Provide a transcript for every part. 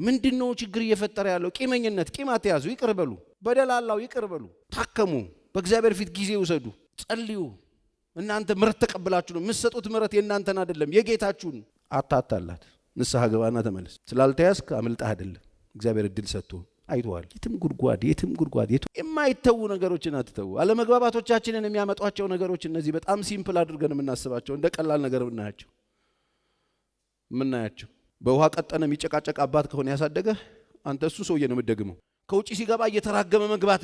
ምንድነው ችግር እየፈጠረ ያለው? ቂመኝነት። ቂም አትያዙ፣ ይቅር በሉ። በደላላው ይቅር በሉ። ታከሙ። በእግዚአብሔር ፊት ጊዜ ውሰዱ፣ ጸልዩ። እናንተ ምሕረት ተቀብላችሁ ነው የምትሰጡት። ምሕረት የእናንተን አይደለም የጌታችሁን። አታታላት። ንስሐ ግባና ተመለስ። ስላልተያዝክ አምልጣህ አይደለም። እግዚአብሔር እድል ሰጥቶ አይቷል። የትም ጉድጓድ የማይተው ነገሮችን አትተው። አለመግባባቶቻችንን የሚያመጧቸው ነገሮች እነዚህ በጣም ሲምፕል አድርገን የምናስባቸው እንደ ቀላል ነገር ምናያቸው በውሃ ቀጠነ የሚጨቃጨቅ አባት ከሆነ ያሳደገ አንተ እሱ ሰውዬ ነው የምትደግመው። ከውጪ ሲገባ እየተራገመ መግባት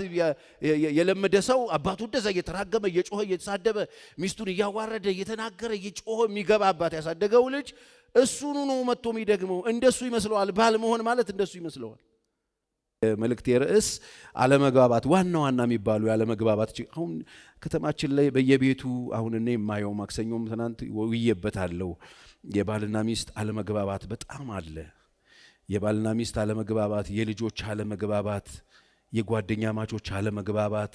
የለመደ ሰው አባቱ እንደዛ እየተራገመ እየጮኸ እየተሳደበ ሚስቱን እያዋረደ እየተናገረ እየጮኸ የሚገባ አባት ያሳደገው ልጅ እሱኑ ነው መጥቶ የሚደግመው። እንደሱ ይመስለዋል። ባል መሆን ማለት እንደሱ ይመስለዋል። መልእክት ርዕስ አለመግባባት፣ ዋና የሚባሉ ያለመግባባት አሁን ከተማችን ላይ በየቤቱ አሁን እኔ የማየው ማክሰኞም ትናንት ውዬበታለሁ። የባልና ሚስት አለመግባባት በጣም አለ። የባልና ሚስት አለመግባባት፣ የልጆች አለመግባባት፣ የጓደኛ ማቾች አለመግባባት፣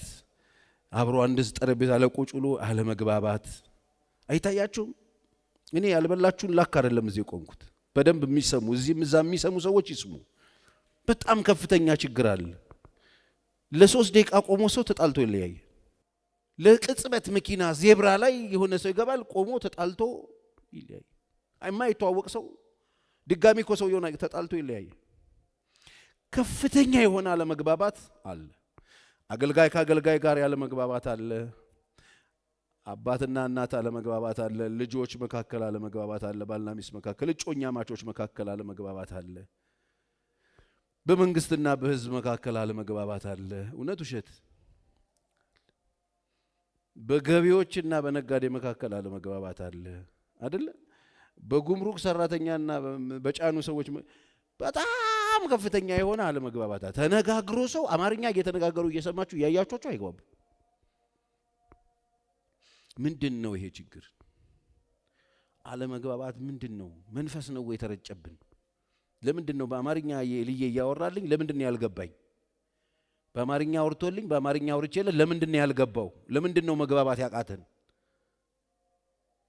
አብሮ አንድ ጠረጴዛ ላይ ቁጭ ብሎ አለመግባባት። አይታያችሁም? እኔ ያልበላችሁን ላክ አይደለም እዚህ ቆምኩት። በደንብ የሚሰሙ እዚህም እዛ የሚሰሙ ሰዎች ይስሙ። በጣም ከፍተኛ ችግር አለ። ለ3 ደቂቃ ቆሞ ሰው ተጣልቶ ይለያየ። ለቅጽበት መኪና ዜብራ ላይ የሆነ ሰው ይገባል፣ ቆሞ ተጣልቶ ይለያየ። የማይተዋወቅ ሰው ድጋሚ እኮ ሰው የሆነ ተጣልቶ ይለያየ። ከፍተኛ የሆነ አለመግባባት አለ። አገልጋይ ከአገልጋይ ጋር ያለመግባባት አለ። አባትና እናት አለመግባባት አለ። ልጆች መካከል አለመግባባት አለ። ባልና ሚስት መካከል፣ እጮኛ ማቾች መካከል አለመግባባት አለ። በመንግስትና በህዝብ መካከል አለመግባባት አለ። እውነት ውሸት? በገቢዎችና በነጋዴ መካከል አለመግባባት አለ አይደለ? በጉምሩክ ሰራተኛና በጫኑ ሰዎች በጣም ከፍተኛ የሆነ አለመግባባት። ተነጋግሮ ሰው አማርኛ እየተነጋገሩ እየሰማችሁ ያያችኋቸው አይግባቡ። ምንድነው ይሄ ችግር? አለመግባባት ምንድነው? መንፈስ ነው ወይ ተረጨብን? ለምንድነው በአማርኛ ልዬ ያወራልኝ ለምንድነው ያልገባኝ? በአማርኛ አውርቶልኝ በአማርኛ አውርቼለ ለምንድነው ያልገባው? ለምንድነው መግባባት ያቃተን?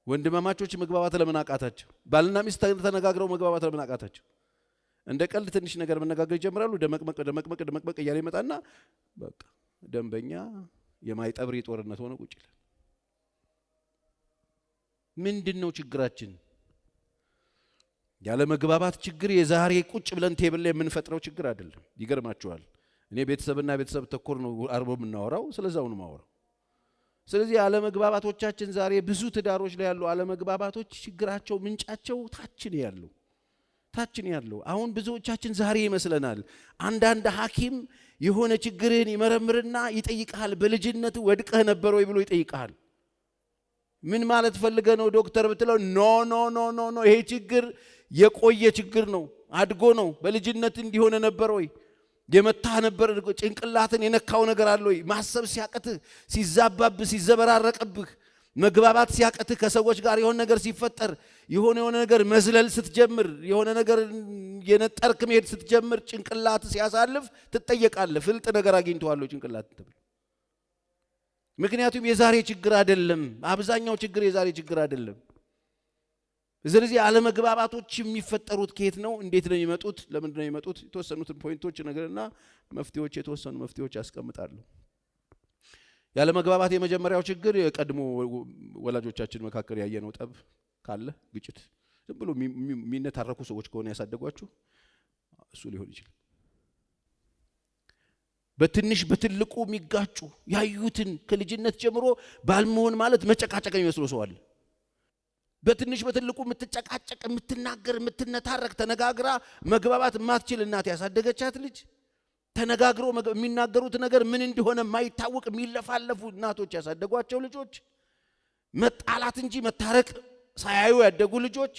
ወንድማማቾች መግባባት ለምን አቃታቸው? ባልና ሚስት ተነጋግረው መግባባት ለምን አቃታቸው? እንደ ቀልድ ትንሽ ነገር መነጋገር ይጀምራሉ። ደመቅመቅ እያለ ይመጣና በቃ ደንበኛ የማይጠብሪ ጦርነት ሆነ ቁጭ ይላል። ምንድነው ችግራችን? ያለ መግባባት ችግር የዛሬ ቁጭ ብለን ቴብል ላይ የምንፈጥረው ችግር አይደለም። ይገርማችኋል። እኔ ቤተሰብና ቤተሰብ ተኮር ነው አርቦ የምናወራው፣ ስለዛው ነው ማወራው። ስለዚህ ያለ መግባባቶቻችን ዛሬ ብዙ ትዳሮች ላይ ያሉ አለ መግባባቶች ችግራቸው ምንጫቸው ታችን ያለው አሁን ብዙዎቻችን ዛሬ ይመስለናል። አንዳንድ ሐኪም የሆነ ችግርን ይመረምርና ይጠይቃል። በልጅነት ወድቀህ ነበር ወይ ብሎ ይጠይቃል። ምን ማለት ፈልገ ነው ዶክተር ብትለው ኖ ይሄ ችግር የቆየ ችግር ነው፣ አድጎ ነው። በልጅነት እንዲሆነ ነበር ወይ የመታ ነበር? ጭንቅላትን የነካው ነገር አለ ወይ? ማሰብ ሲያቀትህ፣ ሲዛባብህ፣ ሲዘበራረቅብህ፣ መግባባት ሲያቀትህ፣ ከሰዎች ጋር የሆነ ነገር ሲፈጠር፣ የሆነ ነገር መዝለል ስትጀምር፣ የሆነ ነገር የነጠርክ መሄድ ስትጀምር፣ ጭንቅላት ሲያሳልፍ ትጠየቃለህ። ፍልጥ ነገር አግኝተዋለሁ ጭንቅላት ተብሎ። ምክንያቱም የዛሬ ችግር አይደለም። አብዛኛው ችግር የዛሬ ችግር አይደለም። ስለዚህ አለመግባባቶች የሚፈጠሩት ከየት ነው? እንዴት ነው የሚመጡት? ለምንድን ነው የሚመጡት? የተወሰኑትን ፖይንቶች ነገርና የተወሰኑ መፍትሄዎች ያስቀምጣሉ። ያለመግባባት የመጀመሪያው ችግር የቀድሞ ወላጆቻችን መካከል ያየነው ጠብ ካለ፣ ግጭት፣ ዝም ብሎ የሚነታረኩ ሰዎች ከሆነ ያሳደጓችሁ እሱ ሊሆን ይችላል። በትንሽ በትልቁ የሚጋጩ ያዩትን ከልጅነት ጀምሮ ባልመሆን ማለት መጨቃጨቅ የሚመስለው ሰው አለ። በትንሽ በትልቁ የምትጨቃጨቅ፣ የምትናገር፣ የምትነታረክ፣ ተነጋግራ መግባባት የማትችል እናት ያሳደገቻት ልጅ፣ ተነጋግሮ የሚናገሩት ነገር ምን እንደሆነ የማይታወቅ የሚለፋለፉ እናቶች ያሳደጓቸው ልጆች፣ መጣላት እንጂ መታረቅ ሳያዩ ያደጉ ልጆች፣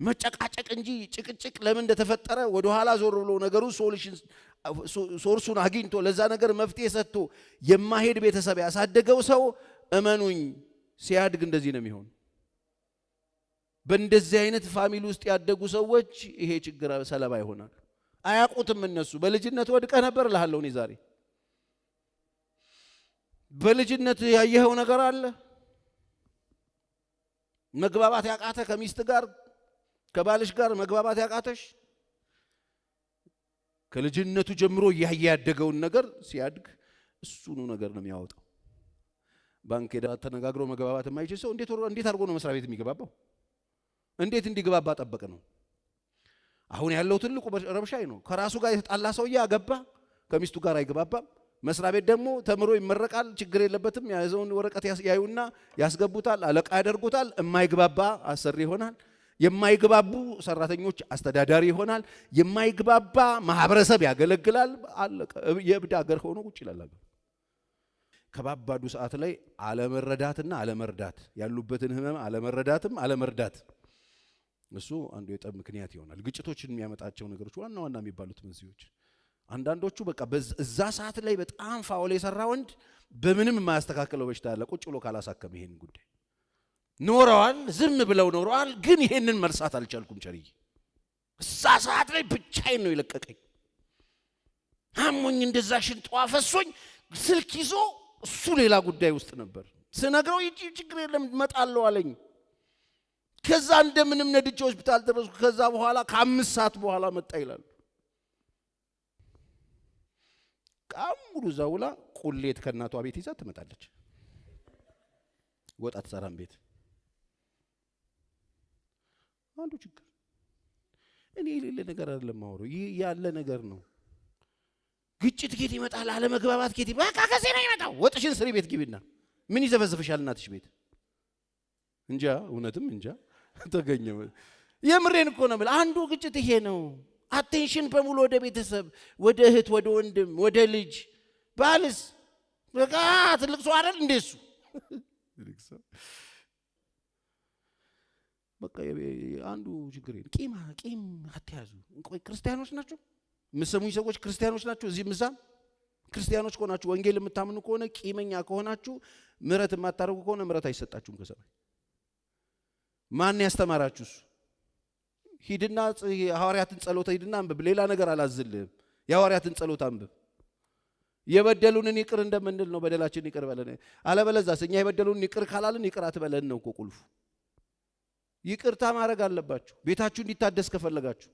መጨቃጨቅ እንጂ ጭቅጭቅ ለምን እንደተፈጠረ ወደ ኋላ ዞር ብሎ ነገሩ ሶርሱን አግኝቶ ለዛ ነገር መፍትሄ ሰጥቶ የማሄድ ቤተሰብ ያሳደገው ሰው እመኑኝ ሲያድግ እንደዚህ ነው የሚሆን። በእንደዚህ አይነት ፋሚሊ ውስጥ ያደጉ ሰዎች ይሄ ችግር ሰለባ ይሆናል። አያውቁትም እነሱ። በልጅነት ወድቀህ ነበር እልሃለሁ እኔ ዛሬ። በልጅነት ያየኸው ነገር አለ። መግባባት ያቃተ ከሚስት ጋር ከባልሽ ጋር መግባባት ያቃተሽ ከልጅነቱ ጀምሮ ያያደገውን ነገር ሲያድግ እሱኑ ነገር ነው የሚያወጣው። ባንክ ሄዳ ተነጋግሮ መግባባት የማይችል ሰው እንዴት አድርጎ ነው መስሪያ ቤት የሚገባባው? እንዴት እንዲገባባ ጠበቅ ነው? አሁን ያለው ትልቁ ረብሻይ ነው። ከራሱ ጋር የተጣላ ሰውዬ አገባ፣ ከሚስቱ ጋር አይገባባም። መስሪያ ቤት ደግሞ ተምሮ ይመረቃል፣ ችግር የለበትም። ያዘውን ወረቀት ያዩና ያስገቡታል፣ አለቃ ያደርጉታል። የማይግባባ አሰሪ ይሆናል። የማይግባቡ ሰራተኞች አስተዳዳሪ ይሆናል። የማይግባባ ማህበረሰብ ያገለግላል። አለቀ። የእብድ ሀገር ሆኖ ቁጭ ይላል። ከባባዱ ሰዓት ላይ አለመረዳትና አለመርዳት፣ ያሉበትን ህመም አለመረዳትም አለመርዳት፣ እሱ አንዱ የጠብ ምክንያት ይሆናል። ግጭቶችን የሚያመጣቸው ነገሮች ዋና ዋና የሚባሉት መንስኤዎች አንዳንዶቹ በቃ በዛ ሰዓት ላይ በጣም ፋውል የሰራ ወንድ በምንም የማያስተካክለው በሽታ አለ። ቁጭ ብሎ ካላሳከመ ይሄን ጉዳይ ኖረዋል፣ ዝም ብለው ኖረዋል። ግን ይሄንን መርሳት አልቻልኩም። ቸርዬ እዛ ሰዓት ላይ ብቻዬን ነው የለቀቀኝ። አሞኝ እንደዛ ሽንጧ ፈሶኝ ስልክ ይዞ እሱ ሌላ ጉዳይ ውስጥ ነበር። ስነግረው ችግር የለም እመጣለሁ አለኝ። ከዛ እንደምንም ነድቼ ሆስፒታል ደረስኩ። ከዛ በኋላ ከ5 ሰዓት በኋላ መጣ ይላል። ሙሉ ዛውላ ቁሌት ከእናቷ ቤት ይዛ ትመጣለች። ወጣ ትሰራም ቤት። አንዱ ችግር እኔ የሌለ ነገር አይደለም ማወራው፣ ይሄ ያለ ነገር ነው። ግጭት ጌት ይመጣል፣ አለመግባባት ጌት በቃ ከዚህ ነው ይመጣው። ወጥሽን ስሪ ቤት ግቢና ምን ይዘፈዝፍሻል እናትሽ ቤት? እንጃ እውነትም እንጃ ተገኘ። የምሬን እኮ ነው። አንዱ ግጭት ይሄ ነው። አቴንሽን በሙሉ ወደ ቤተሰብ፣ ወደ እህት፣ ወደ ወንድም፣ ወደ ልጅ። ባልስ በቃ ትልቅ ሰው አይደል እንደሱ በቃ አንዱ ችግር ነው። ቂም አትያዙ። ቆይ ክርስቲያኖች ናችሁ የምትሰሙኝ ሰዎች፣ ክርስቲያኖች ናችሁ እዚህ ምዛም ክርስቲያኖች ከሆናችሁ ወንጌል የምታምኑ ከሆነ ቂመኛ ከሆናችሁ ምሕረት የማታደርጉ ከሆነ ምሕረት አይሰጣችሁም ከሰማይ። ማን ያስተማራችሁ? ሂድና ሐዋርያትን ጸሎት ሂድና አንብብ። ሌላ ነገር አላዝልህም። የሐዋርያትን ጸሎት አንብብ። የበደሉንን ይቅር እንደምንል ነው በደላችን ይቅር በለን። አለበለዚያስ እኛ የበደሉንን ይቅር ካላልን ይቅር አትበለን ነው እኮ ቁልፉ። ይቅርታ ማድረግ አለባችሁ። ቤታችሁ እንዲታደስ ከፈለጋችሁ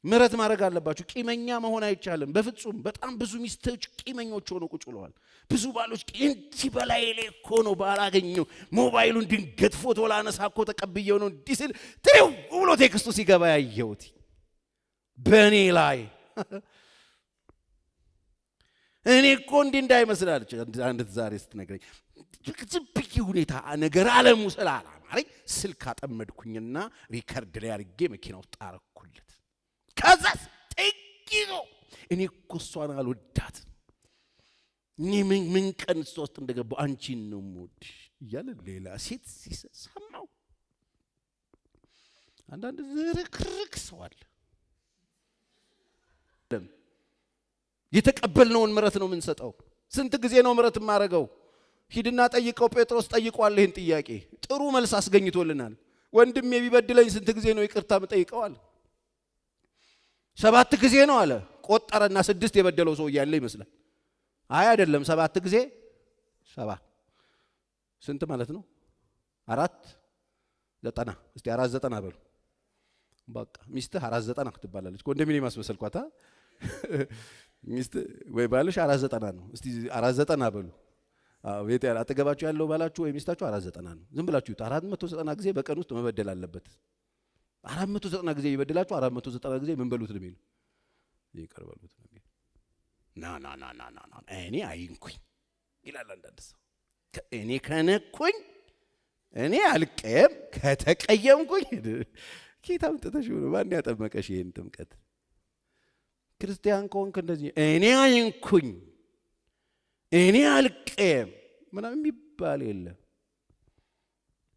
ምሕረት ማድረግ አለባችሁ። ቂመኛ መሆን አይቻልም በፍጹም። በጣም ብዙ ሚስቶች ቂመኞች ሆነው ቁጭ ብለዋል። ብዙ ባሎች እንዲህ በላይ ላይ እኮ ነው ባላገኘው ሞባይሉን ድንገት ፎቶ ላነሳ እኮ ተቀብየው ነው እንዲህ ስል ትሪው ብሎ ቴክስቱ ሲገባ ያየሁት በእኔ ላይ እኔ እኮ እንዲህ እንዳይመስላለች አንድ ዛሬ ስትነግረኝ ዝብቂ ሁኔታ ነገር አለሙ ስላላማረኝ ስልክ አጠመድኩኝና ሪከርድ ላይ አድርጌ መኪና ውስጥ አረኩለት። ከዛስ ጥቂቶ እኔ እኮ እሷን አልወዳትም፣ እኔ ምን ቀን እሷ ውስጥ እንደገባሁ አንቺን ነው የምወድሽ እያለ ሌላ ሴት ሲሰማው። አንዳንድ ዝርክርክ ሰው አለ። የተቀበልነውን ምሕረት ነው የምንሰጠው። ስንት ጊዜ ነው ምሕረት የማደርገው? ሂድና ጠይቀው። ጴጥሮስ ጠይቋል ይህን ጥያቄ፣ ጥሩ መልስ አስገኝቶልናል። ወንድም የሚበድለኝ ስንት ጊዜ ነው ይቅርታ የምጠይቀዋል? 7 ጊዜ ነው አለ። ቆጠረና 6 የበደለው ሰው ያለ ይመስላል። አይ አይደለም፣ 7 ጊዜ 7 ስንት ማለት ነው? 490 እስቲ 490 በሉ። በቃ ሚስትህ 490 ትባላለች። ኮንዶሚኒየም ማስመሰልኳታ ሚስት ወይ ባልሽ 490 ነው። እስቲ 490 በሉ። ቤት አጠገባችሁ ያለው ባላችሁ ወይ ሚስታችሁ 490 ነው። ዝም ብላችሁ 490 ጊዜ በቀን ውስጥ መበደል አለበት። 490 ጊዜ ይበድላችሁ 490 ጊዜ ምን በሉት ነው የሚለው? ይቅር በሉት ነው የሚለው። ና እኔ አይንኩኝ ይላል አንዳንድ ሰው። እኔ ከነኩኝ እኔ አልቀየም፣ ከተቀየምኩኝ ጌታም ጥተሽ ነው። ማን ያጠመቀሽ ይሄን ጥምቀት? ክርስቲያን ከሆንክ እንደዚህ እኔ አይንኩኝ እኔ አልቀየም ምናምን የሚባል የለም።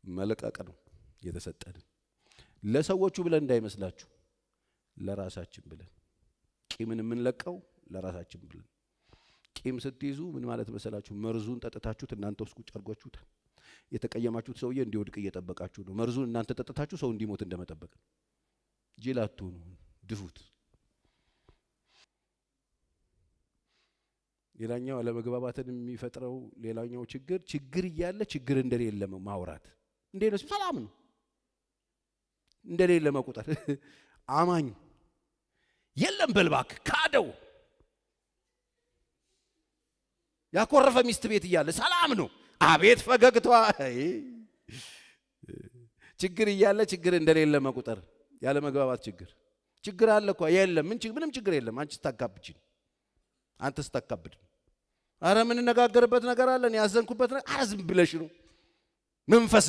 መለቀቅ ነው የተሰጠን። ለሰዎቹ ብለን እንዳይመስላችሁ፣ ለራሳችን ብለን ቂምን የምንለቀው ለራሳችን ብለን። ቂም ስትይዙ ምን ማለት መሰላችሁ? መርዙን ጠጥታችሁት እናንተ ውስጥ ቁጭ አድርጓችሁታል። የተቀየማችሁት ሰውዬ እንዲወድቅ እየጠበቃችሁ ነው። መርዙን እናንተ ጠጥታችሁ ሰው እንዲሞት እንደመጠበቅ ነው። ጅል አትሁኑ፣ ድፉት። ሌላኛው አለመግባባትን የሚፈጥረው ሌላኛው ችግር እያለ ችግር እንደሌለ ማውራት። እንዴ ነው ሰላም ነው እንደሌለ መቁጠር። አማኝ የለም በልባክ ካደው። ያኮረፈ ሚስት ቤት እያለ ሰላም ነው። አቤት ፈገግቷ! ችግር እያለ ችግር እንደሌለ መቁጠር፣ ያለ መግባባት ችግር አለ እኮ የለም። ምንም ችግር የለም። አንቺ ስታካብጂ፣ አንተ ስታካብድ፣ አረ ምን እንነጋገርበት ነገር አለ። እኔ ያዘንኩበት ነገር አዝም ብለሽ ነው። መንፈስ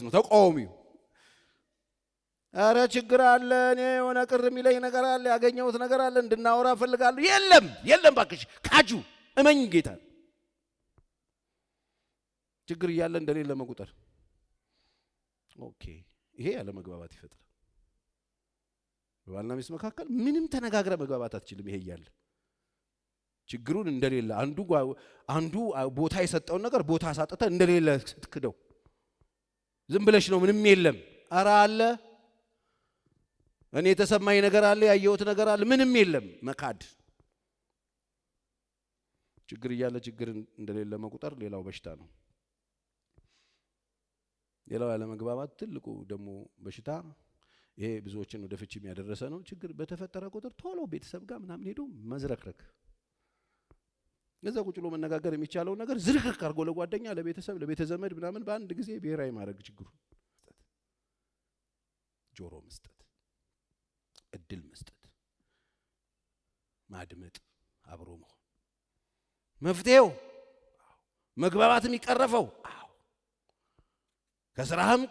ነው ተቃዋሚው። አረ ችግር አለ፣ እኔ የሆነ ቅር የሚለኝ ነገር አለ፣ ያገኘሁት ነገር አለ፣ እንድናወራ እፈልጋለሁ። የለም ባክሽ፣ ካጁ እመኝ ጌታ። ችግር እያለ እንደሌለ መቁጠር። ኦኬ፣ ይሄ ያለ መግባባት ይፈጥራል። በባልና ሚስት መካከል ምንም ተነጋግረ መግባባት አትችልም። ይሄ እያለ ችግሩን እንደሌለ አንዱ ቦታ የሰጠውን ነገር ቦታ አሳጥተ እንደሌለ ስትክደው ዝም ብለሽ ነው ምንም የለም። አረ አለ፣ እኔ የተሰማኝ ነገር አለ፣ ያየሁት ነገር አለ፣ ምንም የለም መካድ። ችግር እያለ ችግር እንደሌለ መቁጠር ሌላው በሽታ ነው። ሌላው ያለ መግባባት ትልቁ ደግሞ በሽታ ይሄ ብዙዎችን ወደ ፍቺ የሚያደርሰ ነው። ችግር በተፈጠረ ቁጥር ቶሎ ቤተሰብ ጋር ምናምን ሄዶ መዝረክረክ። ለዛ ቁጭ ብሎ መነጋገር የሚቻለው ነገር ዝርክርክ አድርጎ ለጓደኛ፣ ለቤተሰብ፣ ለቤተዘመድ ምናምን በአንድ ጊዜ ብሔራዊ ማድረግ ችግሩ። ጆሮ መስጠት፣ እድል መስጠት፣ ማድመጥ፣ አብሮ መሆን መፍትሄው። መግባባት የሚቀረፈው ከስራህም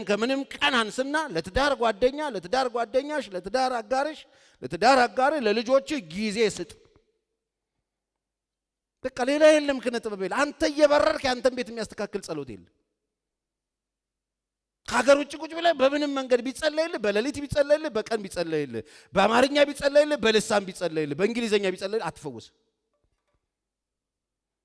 ከምንም ቀን አንስና ለትዳር ጓደኛ፣ ለትዳር ጓደኛሽ፣ ለትዳር አጋርሽ፣ ለትዳር አጋርህ፣ ለልጆች ጊዜ ስጥ። በቃ ሌላ የለም። ከነጥብ በል አንተ እየበረርክ አንተን ቤት የሚያስተካክል ጸሎት የለም። ከሀገር ውጭ ቁጭ ብለህ በምንም መንገድ ቢጸለይልህ፣ በሌሊት ቢጸለይልህ፣ በቀን ቢጸለይልህ፣ በአማርኛ ቢጸለይልህ፣ በልሳን ቢጸለይልህ፣ በእንግሊዘኛ ቢጸለይልህ አትፈወስ።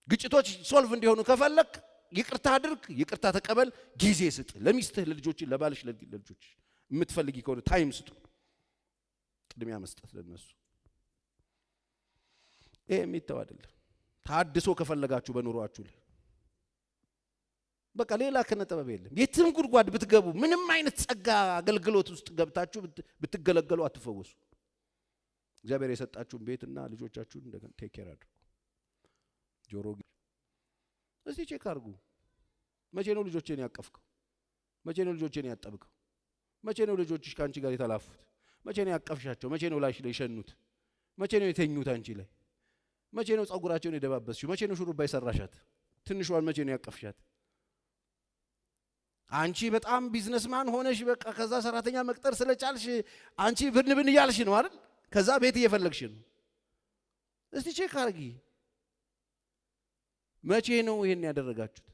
ግጭቶች ሶልቭ እንዲሆኑ ከፈለክ ይቅርታ አድርግ፣ ይቅርታ ተቀበል፣ ጊዜ ስጥ። ለሚስትህ፣ ለልጆች፣ ለባልሽ፣ ለልጆች የምትፈልጊ ከሆነ ታይም ስጡ። ቅድሚያ መስጠት ለነሱ። ይሄ የሚተው አይደለም። ታድሶ ከፈለጋችሁ በኑሯችሁ ላይ በቃ ሌላ ከነጥብ የለም። የትም ጉድጓድ ብትገቡ፣ ምንም አይነት ጸጋ አገልግሎት ውስጥ ገብታችሁ ብትገለገሉ አትፈወሱ። እግዚአብሔር የሰጣችሁን ቤትና ልጆቻችሁን እንደገና ቴክ ኬር አድርጉ። ጆሮ እስቲ ቼክ አድርጉ። መቼ ነው ልጆቼን ያቀፍከው? መቼ ነው ልጆቼን ያጠብከው? መቼ ነው ልጆችሽ ካንቺ ጋር የተላፉት? መቼ ነው ያቀፍሻቸው? መቼ ነው ላሽ ላይ ሸኑት? መቼ ነው የተኙት አንቺ ላይ? መቼ ነው ጸጉራቸውን የደባበስሽው? መቼ ነው ሹሩባ ይሰራሻት? ትንሿን መቼ ነው ያቀፍሻት? አንቺ በጣም ቢዝነስማን ሆነሽ በቃ ከዛ ሰራተኛ መቅጠር ስለቻልሽ አንቺ ብን እያልሽ ነው አይደል? ከዛ ቤት እየፈለግሽ ነው። እስቲ ቼክ አድርጊ። መቼ ነው ይሄን ያደረጋችሁት?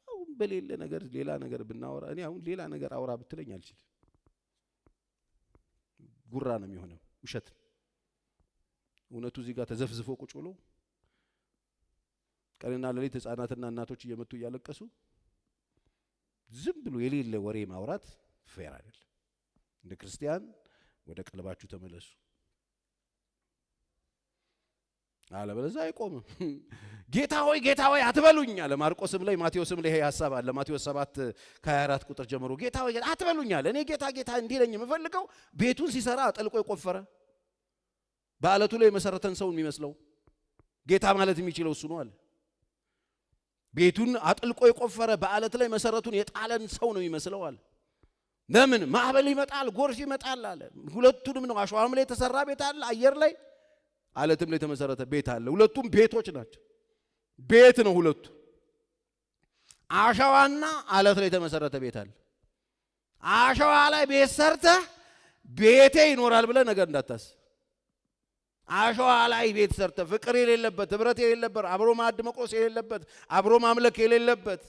አሁን በሌለ ነገር ሌላ ነገር ብናወራ፣ እኔ አሁን ሌላ ነገር አውራ ብትለኝ አልችልም። ጉራ ነው የሚሆነው፣ ውሸት። እውነቱ እዚህ ጋር ተዘፍዝፎ ቁጭ ብሎ ቀንና ሌሊት ህፃናትና እናቶች እየመጡ እያለቀሱ ዝም ብሎ የሌለ ወሬ ማውራት ፌር አይደለም። እንደ ክርስቲያን ወደ ቀልባችሁ ተመለሱ። አለበለዚያ አይቆምም። ጌታ ሆይ አትበሉኝ አለ። ማርቆስም ላይ ማቴዎስም ላይ ይሄ ሐሳብ አለ። ማቴዎስ 7:24 ቁጥር ጀምሮ ጌታ ሆይ አትበሉኝ አለ። እኔ ጌታ እንዲለኝ የምፈልገው ቤቱን ሲሰራ አጥልቆ የቆፈረ በአለቱ ላይ የመሰረተን ሰው የሚመስለው ጌታ ማለት የሚችለው እሱ ነው አለ። ቤቱን አጥልቆ የቆፈረ በአለት ላይ መሰረቱን የጣለን ሰው ነው የሚመስለው አለ። ለምን? ማዕበል ይመጣል፣ ጎርፍ ይመጣል አለ። ሁለቱንም ነው። አሸዋም ላይ የተሰራ ቤት አለ፣ አየር ላይ አለትም ላይ የተመሰረተ ቤት አለ። ሁለቱም ቤቶች ናቸው። ቤት ነው ሁለቱ። አሸዋና አለት ላይ የተመሰረተ ቤት አለ። አሸዋ ላይ ቤት ሰርተህ ቤቴ ይኖራል ብለህ ነገር እንዳታስብ። አሸዋ ላይ ቤት ሰርተህ ፍቅር የሌለበት፣ ህብረት የሌለበት፣ አብሮ ማዕድ መቆስ የሌለበት፣ አብሮ ማምለክ የሌለበት፣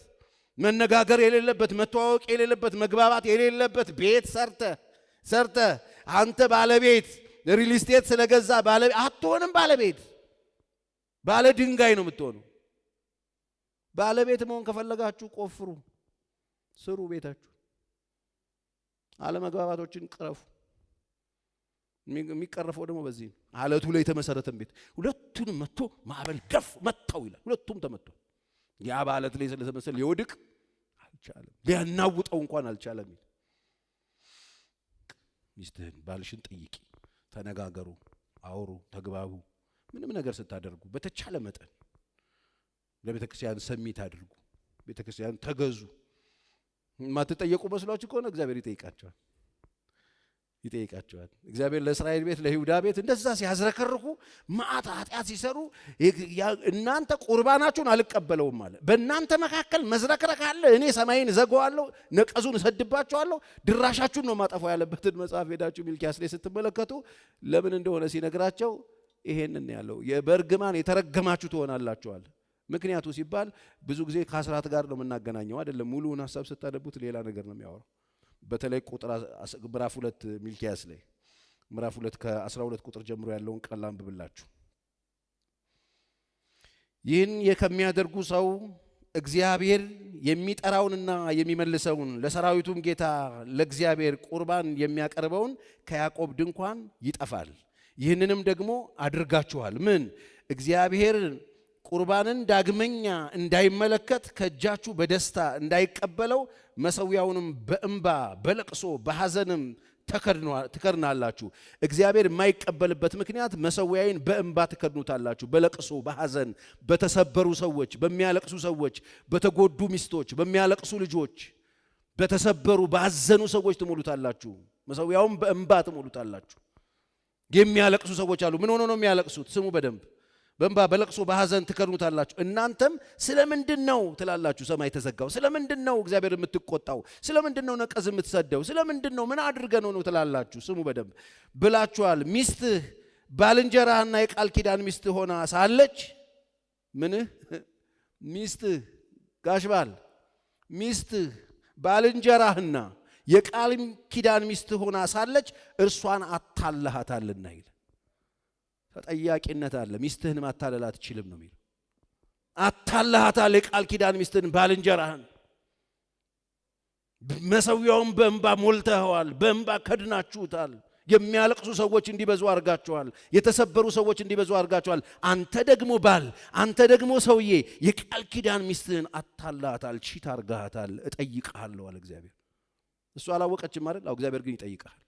መነጋገር የሌለበት፣ መተዋወቅ የሌለበት፣ መግባባት የሌለበት ቤት ሰርተህ አንተ ባለቤት ሪል ስቴት ስለገዛ ባለቤት አትሆንም። ባለ ድንጋይ ነው የምትሆኑ። ባለቤት መሆን ከፈለጋችሁ ቆፍሩ፣ ስሩ፣ ቤታችሁ አለመግባባቶችን ቅረፉ። የሚቀረፈው ደግሞ በዚህ ነው። አለቱ ላይ የተመሰረተን ቤት ሁለቱንም መጥቶ ማዕበል መታው ይላል። ሁለቱም ተመቶ ያ በአለት ላይ ስለተመሰለ ሊወድቅ አልቻለም፣ ሊያናውጠው እንኳን አልቻለም። ሚስትህን ባልሽን ጠይቂ፣ ተነጋገሩ፣ አውሩ፣ ተግባቡ። ምንም ነገር ስታደርጉ በተቻለ መጠን ለቤተክርስቲያን ሰሚት አድርጉ፣ ቤተክርስቲያን ተገዙ። ማትጠየቁ መስሏችሁ ከሆነ እግዚአብሔር ይጠይቃቸዋል። እግዚአብሔር ለእስራኤል ቤት ለይሁዳ ቤት እንደዛ ሲያዝረከርኩ ማአት ኃጢአት ሲሰሩ እናንተ ቁርባናችሁን አልቀበለውም አለ። በእናንተ መካከል መዝረክረክ አለ፣ እኔ ሰማይን ዘጋዋለሁ፣ ነቀዙን እሰድባችኋለሁ፣ ድራሻችሁን ነው ማጠፋው ያለበትን መጽሐፍ ሄዳችሁ ሚልኪያስ ላይ ስትመለከቱ ለምን እንደሆነ ሲነግራቸው ይሄንን ያለው በእርግማን የተረገማችሁ ትሆናላችኋል። ምክንያቱ ሲባል ብዙ ጊዜ ከአስራት ጋር ነው የምናገናኘው አይደለም። ሙሉውን ሐሳብ ስታነቡት ሌላ ነገር ነው የሚያወራው። በተለይ ቁጥር ምዕራፍ 2 ሚልኪያስ ላይ ምዕራፍ 2 ከ12 ቁጥር ጀምሮ ያለውን ቃል አንብብላችሁ። ይህን ከሚያደርጉ ሰው እግዚአብሔር የሚጠራውንና የሚመልሰውን ለሰራዊቱም ጌታ ለእግዚአብሔር ቁርባን የሚያቀርበውን ከያዕቆብ ድንኳን ይጠፋል። ይህንንም ደግሞ አድርጋችኋል። ምን? እግዚአብሔር ቁርባንን ዳግመኛ እንዳይመለከት ከእጃችሁ በደስታ እንዳይቀበለው መሰዊያውንም በእንባ በለቅሶ በሐዘንም ትከድናላችሁ። እግዚአብሔር የማይቀበልበት ምክንያት መሰዊያዬን በእንባ ትከድኑታላችሁ፣ በለቅሶ በሐዘን በተሰበሩ ሰዎች፣ በሚያለቅሱ ሰዎች፣ በተጎዱ ሚስቶች፣ በሚያለቅሱ ልጆች፣ በተሰበሩ ባዘኑ ሰዎች ትሞሉታላችሁ። መሰዊያውን በእንባ ትሞሉታላችሁ። የሚያለቅሱ ሰዎች አሉ። ምን ሆኖ ነው የሚያለቅሱት? ስሙ በደንብ በእንባ በለቅሶ በሐዘን ትከድኑታላችሁ። እናንተም ስለምንድን ነው ትላላችሁ ሰማይ ተዘጋው? ስለምንድን ነው እግዚአብሔር የምትቆጣው? ስለምንድን ነው ነቀዝ የምትሰደው? ስለምንድን ነው ምን አድርገ ነው ትላላችሁ? ስሙ በደንብ ብላችኋል። ሚስትህ ባልንጀራህና የቃል ኪዳን ሚስትህ ሆና ሳለች ምንህ ሚስትህ ጋሽ ባል ሚስትህ ባልንጀራህና የቃል ኪዳን ሚስትህ ሆና ሳለች እርሷን አታለሃታልና ይል ተጠያቂነት አለ። ሚስትህን ማታለል አትችልም ነው የሚለው። አታለሃታል የቃል ኪዳን ሚስትህን ባልንጀራህን። መሰዊያውን በእንባ ሞልተኸዋል፣ በእንባ ከድናችሁታል። የሚያለቅሱ ሰዎች እንዲበዙ አድርጋችኋል፣ የተሰበሩ ሰዎች እንዲበዙ አድርጋችኋል። አንተ ደግሞ ባል፣ አንተ ደግሞ ሰውዬ የቃል ኪዳን ሚስትህን አታለሃታል፣ ቺት አድርጋሃታል። እጠይቅሃለሁ አለ እግዚአብሔር። እሱ አላወቀችም አይደል? አው እግዚአብሔር ግን ይጠይቅሃል።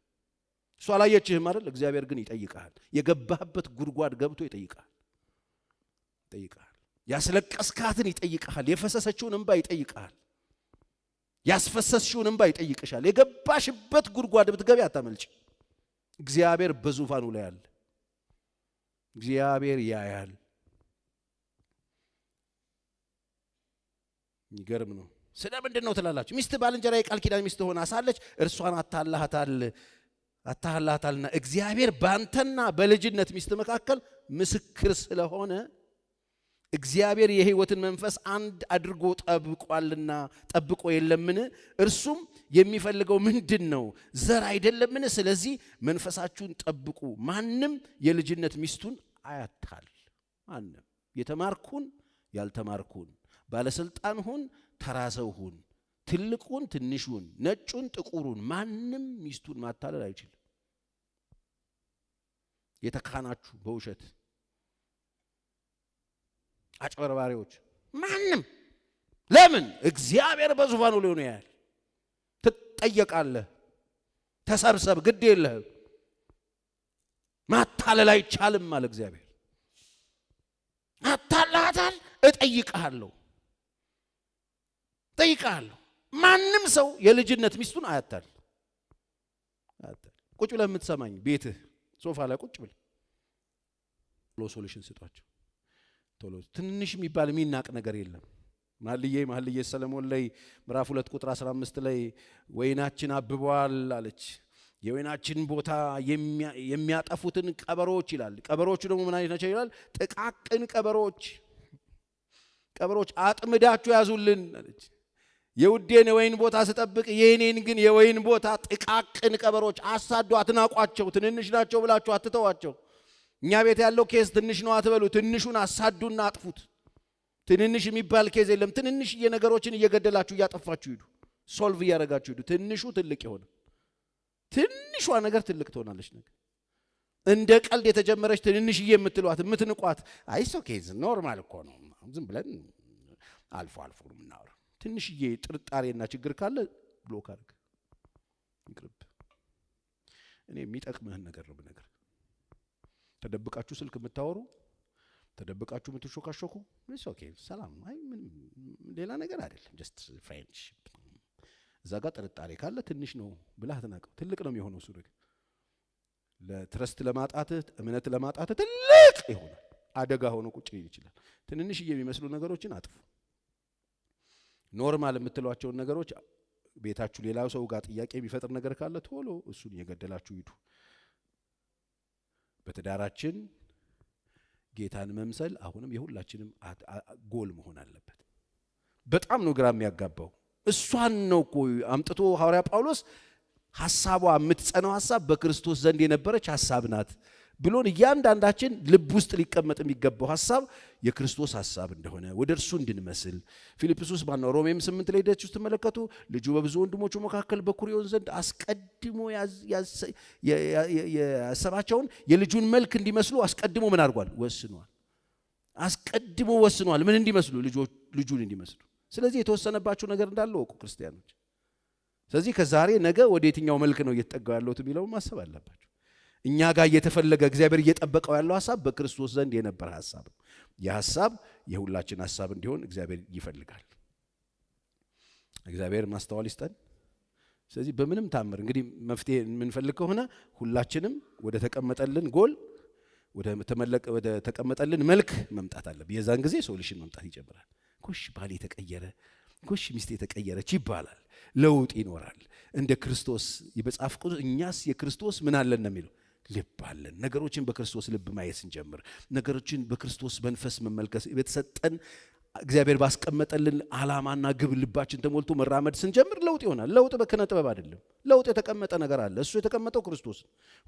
እሱ አላየችህም አይደል? እግዚአብሔር ግን ይጠይቅሃል። የገባህበት ጉድጓድ ገብቶ ይጠይቅሃል። ያስለቀስካትን ይጠይቅሃል። የፈሰሰችውን እንባ ይጠይቅሃል። ያስፈሰስሽውን እንባ ይጠይቅሻል። የገባሽበት ጉድጓድ ብትገቢ አታመልጭ። እግዚአብሔር በዙፋኑ ላይ አለ። እግዚአብሔር ያያል። ይገርም ነው። ስለምንድን ነው ትላላችሁ? ሚስት ባልንጀራ የቃል ኪዳን ሚስት ሆና ሳለች እርሷን አታለሃታልና እግዚአብሔር ባንተና በልጅነት ሚስት መካከል ምስክር ስለሆነ እግዚአብሔር የሕይወትን መንፈስ አንድ አድርጎ ጠብቋልና ጠብቆ የለምን? እርሱም የሚፈልገው ምንድን ነው? ዘር አይደለምን? ስለዚህ መንፈሳችሁን ጠብቁ። ማንም የልጅነት ሚስቱን አያታል። ማንም የተማርኩን ያልተማርኩን፣ ባለስልጣን ሁን ተራ ሰው ሁን፣ ትልቁን ትንሹን፣ ነጩን ጥቁሩን፣ ማንም ሚስቱን ማታለል አይችልም። የተካናችሁ በውሸት አጭበርባሪዎች ማንም። ለምን? እግዚአብሔር በዙፋኑ ላይ ሆኖ ያያል። ትጠየቃለህ። ተሰብሰብ፣ ግድ የለህም። ማታለል አይቻልም አለ እግዚአብሔር። አታለሃታል፣ እጠይቅሃለሁ። ማንም ሰው የልጅነት ሚስቱን አያታል። ቁጭ ብለህ የምትሰማኝ ቤትህ ሶፋ ላይ ቁጭ ብለህ ሎ ሶሉሽን ስጧቸው። ቶሎ ትንሽ የሚባል የሚናቅ ነገር የለም። መኃልየ ሰለሞን ላይ ምዕራፍ 2 ቁጥር 15 ላይ ወይናችን አብቧል አለች። የወይናችን ቦታ የሚያጠፉትን ቀበሮች ይላል። ቀበሮቹ ደግሞ ምን አይነት ናቸው ይላል? ጥቃቅን ቀበሮች አጥምዳችሁ ያዙልን አለች። የውዴን የወይን ቦታ ስጠብቅ የኔን ግን የወይን ቦታ ጥቃቅን ቀበሮች አሳዱ። አትናቋቸው። ትንንሽ ናቸው ብላችሁ አትተዋቸው። እኛ ቤት ያለው ኬዝ ትንሽ ነው አትበሉ። ትንሹን አሳዱና አጥፉት። ትንንሽ የሚባል ኬዝ የለም። ትንንሽ ነገሮችን እየገደላችሁ እያጠፋችሁ ሂዱ። ሶልቭ እያደረጋችሁ ሂዱ። ትንሹ ትልቅ ይሆን፣ ትንሿ ነገር ትልቅ ትሆናለች። ነገር እንደ ቀልድ የተጀመረች ትንንሽዬ የምትሏት የምትንቋት አይሶ ኬዝ ኖርማል እኮ ነው። ዝም ብለን አልፎ ነው የምናወራው። ትንሽዬ ጥርጣሬና ችግር ካለ ብሎክ አድርግ፣ ይቅርብ። እኔ የሚጠቅምህን ነገር ነው ብነግር። ተደብቃችሁ ስልክ የምታወሩ ተደብቃችሁ የምትሾካሾኩ ኦኬ ሰላም አይ ምን ሌላ ነገር አይደለም ጀስት ፍሬንድሺፕ እዛ ጋር ጥርጣሬ ካለ ትንሽ ነው ብለህ አትናቀው ትልቅ ነው የሚሆነው እሱ ነገር ለትረስት ለማጣት እምነት ለማጣት ትልቅ ይሆናል አደጋ ሆኖ ቁጭ ሊል ይችላል ትንንሽ የሚመስሉ ነገሮችን አጥፉ ኖርማል የምትሏቸው ነገሮች ቤታችሁ ሌላው ሰው ጋር ጥያቄ የሚፈጥር ነገር ካለ ቶሎ እሱን እየገደላችሁ ሂዱ በትዳራችን ጌታን መምሰል አሁንም የሁላችንም ጎል መሆን አለበት በጣም ነው ግራ የሚያጋባው እሷን ነው እኮ አምጥቶ ሐዋርያ ጳውሎስ ሐሳቧ የምትጸነው ሐሳብ በክርስቶስ ዘንድ የነበረች ሐሳብ ናት ብሎን እያንዳንዳችን ልብ ውስጥ ሊቀመጥ የሚገባው ሐሳብ የክርስቶስ ሐሳብ እንደሆነ ወደ እርሱ እንድንመስል ፊልጵስዩስ ባነው ሮሜም 8 ላይ ደች ውስጥ ተመለከቱ ልጁ በብዙ ወንድሞቹ መካከል በኩር ይሆን ዘንድ አስቀድሞ ያሰባቸውን የልጁን መልክ እንዲመስሉ አስቀድሞ ምን አድርጓል ወስኗል አስቀድሞ ወስኗል ምን እንዲመስሉ ልጁን እንዲመስሉ ስለዚህ የተወሰነባቸው ነገር እንዳለ ወቁ ክርስቲያኖች ስለዚህ ከዛሬ ነገ ወደ የትኛው መልክ ነው እየተጠጋው ያለው የሚለው ማሰብ አለባችሁ እኛ ጋር እየተፈለገ እግዚአብሔር እየጠበቀው ያለው ሐሳብ በክርስቶስ ዘንድ የነበረ ሐሳብ ነው የሐሳብ የሁላችን ሐሳብ እንዲሆን እግዚአብሔር ይፈልጋል እግዚአብሔር ማስተዋል ይስጠን ስለዚህ በምንም ታምር እንግዲህ መፍትሄ የምንፈልግ ከሆነ ሁላችንም ወደ ተቀመጠልን ጎል ወደ ተቀመጠልን መልክ መምጣት አለብን የዛን ጊዜ ሶሉሽን መምጣት ይጀምራል ጎሽ ባል የተቀየረ ጎሽ ሚስት የተቀየረች ይባላል ለውጥ ይኖራል እንደ ክርስቶስ ይበጻፍ ቅዱስ እኛስ የክርስቶስ ምን አለን ነው የሚለው ልብ አለን ነገሮችን በክርስቶስ ልብ ማየት እንጀምር ነገሮችን በክርስቶስ መንፈስ መመልከት በተሰጠን እግዚአብሔር ባስቀመጠልን ዓላማና ግብ ልባችን ተሞልቶ መራመድ ስንጀምር ለውጥ ይሆናል ለውጥ በከነ ጥበብ አይደለም ለውጥ የተቀመጠ ነገር አለ እሱ የተቀመጠው ክርስቶስ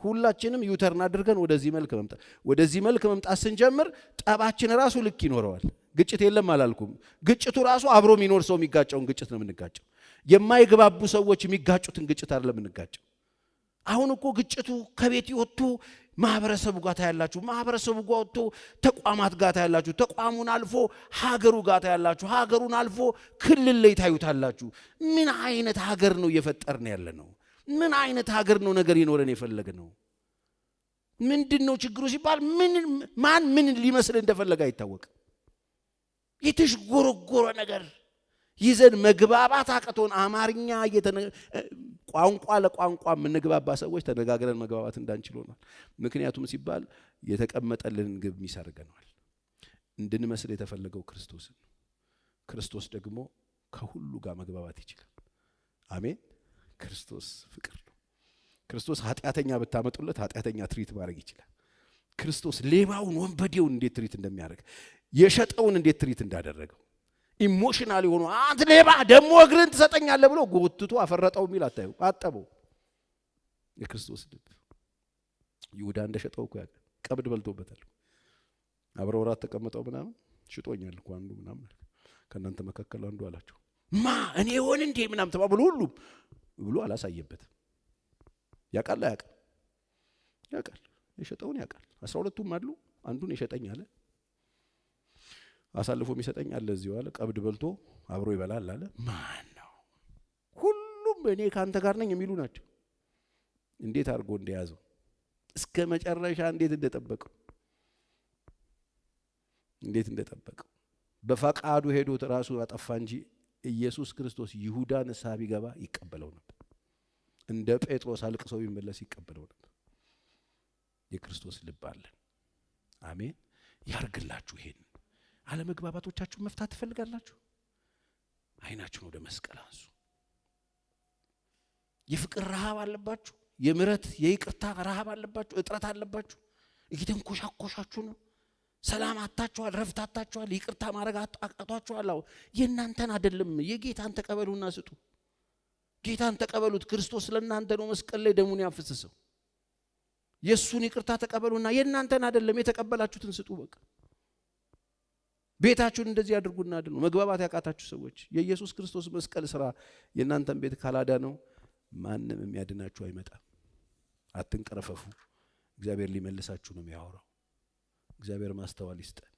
ሁላችንም ዩተርን አድርገን ወደዚህ መልክ መምጣት ስንጀምር ጠባችን ራሱ ልክ ይኖረዋል ግጭት የለም አላልኩም ግጭቱ ራሱ አብሮ የሚኖር ሰው የሚጋጨውን ግጭት ነው የምንጋጨው የማይግባቡ ሰዎች የሚጋጩትን ግጭት አይደለም የምንጋጨው አሁን እኮ ግጭቱ ከቤት ይወጡ ማህበረሰቡ ጋር ታያላችሁ ማህበረሰቡ ጋር ወጥቶ ተቋማት ጋር ታያላችሁ ተቋሙን አልፎ ሀገሩ ጋር ታያላችሁ ሀገሩን አልፎ ክልል ላይ ታዩታላችሁ ምን አይነት ሀገር ነው እየፈጠርን ያለ ነው ምን አይነት ሀገር ነው ነገር ይኖረን የፈለገ ነው ምንድነው ችግሩ ሲባል ምን ሊመስል እንደፈለገ አይታወቅም የተሽጎረጎረ ነገር ይዘን መግባባት አቀቶን አማርኛ ቋንቋ ለቋንቋ የምንግባባ ሰዎች ተነጋግረን መግባባት እንዳንችል ሆኗል ምክንያቱም ሲባል የተቀመጠልን ግብ ይሰርገናል እንድንመስል የተፈለገው ክርስቶስ ደግሞ ከሁሉ ጋር መግባባት ይችላል አሜን ክርስቶስ ፍቅር ነው ክርስቶስ ኃጢአተኛ ብታመጡለት ኃጢአተኛ ትሪት ማድረግ ይችላል ክርስቶስ ሌባውን ወንበዴውን እንዴት ትሪት እንደሚያደርግ የሸጠውን እንዴት ትሪት እንዳደረገው ኢሞሽናል ሆኖ አንተ ሌባ ደሞ እግርን ትሰጠኛለህ ብሎ ጎትቶ አፈረጠው ሚል አታዩ አጠበው የክርስቶስ ልብ ይሁዳ እንደሸጠው እኮ ያቀ ቀብድ በልቶበታል አብረው ራት ተቀመጠው ምናምን ሽጦኛል እኮ አንዱ ምናምን ከናንተ መካከል አንዱ አላቸው እኔ ሆነ እንዴ ምናምን ተባብሎ ሁሉ ብሎ አላሳየበት ያቃል የሸጠውን ያቃል 12ቱም አሉ አንዱን የሸጠኝ አለ አሳልፎ የሚሰጠኝ አለ እዚሁ አለ ቀብድ በልቶ አብሮ ይበላል አለ ማን ነው ሁሉም እኔ ካንተ ጋር ነኝ የሚሉ ናቸው እንዴት አርጎ እንደያዘው እስከ መጨረሻ እንዴት እንደጠበቀው በፈቃዱ ሄዶ ራሱ አጠፋ እንጂ ኢየሱስ ክርስቶስ ይሁዳን ሳቢ ገባ ይቀበለው ነበር እንደ ጴጥሮስ አልቅሶ ቢመለስ ይቀበለው ነበር የክርስቶስ ልብ አለ አሜን ያርግላችሁ ይሄን አለመግባባቶቻችሁ መፍታት ትፈልጋላችሁ አይናችሁን ወደ መስቀል አንሱ የፍቅር ረሃብ አለባችሁ የምሕረት የይቅርታ ረሃብ አለባችሁ እጥረት አለባችሁ እየተንኮሻኮሻችሁ ነው ሰላም አጣችኋል ረፍት አጣችኋል ይቅርታ ማድረግ አጣችኋል የእናንተን አይደለም የጌታን ተቀበሉና ስጡ ጌታን ተቀበሉት ክርስቶስ ለእናንተ ነው መስቀል ላይ ደሙን ያፈሰሰው የሱን ይቅርታ ተቀበሉና የእናንተን አይደለም የተቀበላችሁትን ስጡ በቃ ቤታችሁን እንደዚህ ያድርጉና አይደል መግባባት ያቃታችሁ ሰዎች የኢየሱስ ክርስቶስ መስቀል ስራ የእናንተን ቤት ካላዳ ነው ማንንም የሚያድናችሁ አይመጣም አትንቀረፈፉ እግዚአብሔር ሊመልሳችሁ ነው የሚያወራው እግዚአብሔር ማስተዋል ይስጠን